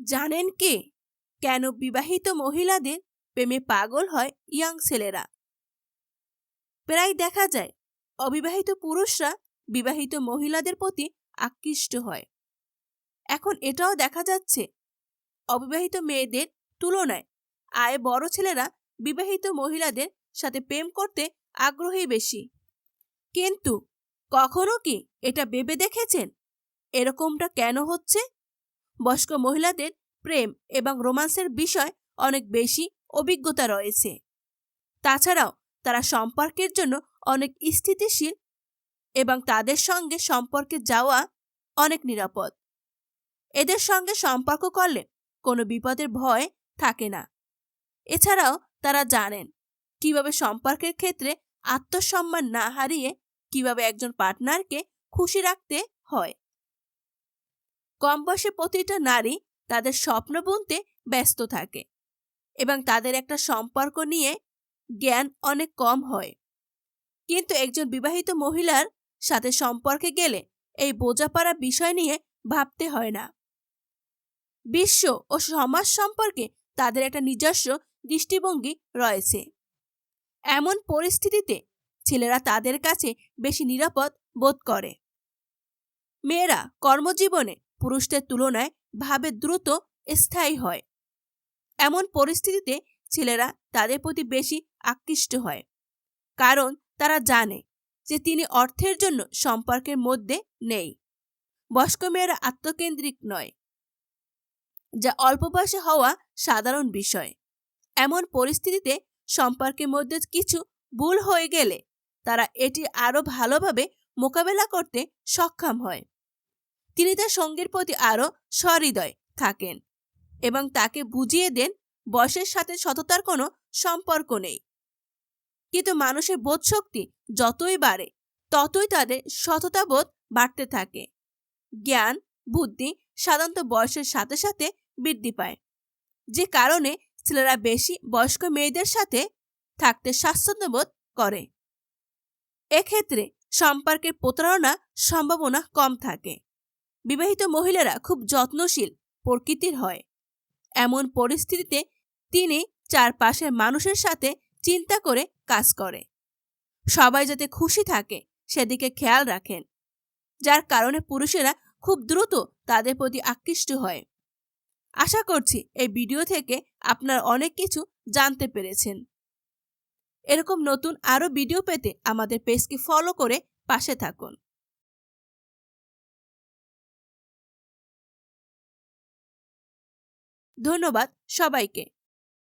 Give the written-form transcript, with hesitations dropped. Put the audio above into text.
জানেন কি কেন বিবাহিত মহিলাদের প্রেমে পাগল হয় ইয়াং ছেলেরা? প্রায় দেখা যায় অবিবাহিত পুরুষরা বিবাহিত মহিলাদের প্রতি আকৃষ্ট হয়। এখন এটাও দেখা যাচ্ছে অবিবাহিত মেয়েদের তুলনায় আয় বড় ছেলেরা বিবাহিত মহিলাদের সাথে প্রেম করতে আগ্রহী বেশি। কিন্তু কখনো কি এটা ভেবে দেখেছেন এরকমটা কেন হচ্ছে? বয়স্ক মহিলাদের প্রেম এবং রোমান্সের বিষয় অনেক বেশি অভিজ্ঞতা রয়েছে। তাছাড়াও তারা সম্পর্কের জন্য অনেক স্থিতিশীল এবং তাদের সঙ্গে সম্পর্কে যাওয়া অনেক নিরাপদ। এদের সঙ্গে সম্পর্ক করলে কোনো বিপদের ভয় থাকে না। এছাড়াও তারা জানেন কিভাবে সম্পর্কের ক্ষেত্রে আত্মসম্মান না হারিয়ে কিভাবে একজন পার্টনারকে খুশি রাখতে হয়। কম বয়সে প্রতিটা নারী তাদের স্বপ্ন বুনতে ব্যস্ত থাকে এবং তাদের একটা সম্পর্ক নিয়ে জ্ঞান অনেক কম হয়। কিন্তু একজন বিবাহিত মহিলার সাথে সম্পর্কে গেলে এই বোঝাপড়া বিষয় নিয়ে ভাবতে হয় না। বিশ্ব ও সমাজ সম্পর্কে তাদের একটা নিজস্ব দৃষ্টিভঙ্গি রয়েছে। এমন পরিস্থিতিতে ছেলেরা তাদের কাছে বেশি নিরাপদ বোধ করে। মেয়েরা কর্মজীবনে পুরুষদের তুলনায় ভাবে দ্রুত স্থায়ী হয়। এমন পরিস্থিতিতে ছেলেরা তাদের প্রতি বেশি আকৃষ্ট হয়, কারণ তারা জানে যে তিনি অর্থের জন্য সম্পর্কের মধ্যে নেই। বয়স্ক মেয়েরা আত্মকেন্দ্রিক নয়, যা অল্প বয়সে হওয়া সাধারণ বিষয়। এমন পরিস্থিতিতে সম্পর্কের মধ্যে কিছু ভুল হয়ে গেলে তারা এটি আরও ভালোভাবে মোকাবেলা করতে সক্ষম হয়। তিনি তার সঙ্গীর প্রতি আরও সহৃদয় থাকেন এবং তাকে বুঝিয়ে দেন বয়সের সাথে সততার কোনো সম্পর্ক নেই। কিন্তু মানুষের বোধশক্তি যতই বাড়ে ততই তাদের সততা বোধ বাড়তে থাকে। জ্ঞান বুদ্ধি সাধারণত বয়সের সাথে সাথে বৃদ্ধি পায়, যে কারণে ছেলেরা বেশি বয়স্ক মেয়েদের সাথে থাকতে স্বাচ্ছন্দ্য বোধ করে। এক্ষেত্রে সম্পর্কের প্রতারণার সম্ভাবনা কম থাকে। বিবাহিত মহিলারা খুব যত্নশীল প্রকৃতির হয়। এমন পরিস্থিতিতে তিনি চারপাশের মানুষের সাথে চিন্তা করে কাজ করে, সবাই যাতে খুশি থাকে সেদিকে খেয়াল রাখেন, যার কারণে পুরুষেরা খুব দ্রুত তাদের প্রতি আকৃষ্ট হয়। আশা করছি এই ভিডিও থেকে আপনারা অনেক কিছু জানতে পেরেছেন। এরকম নতুন আরও ভিডিও পেতে আমাদের পেজকে ফলো করে পাশে থাকুন। ধন্যবাদ সবাইকে।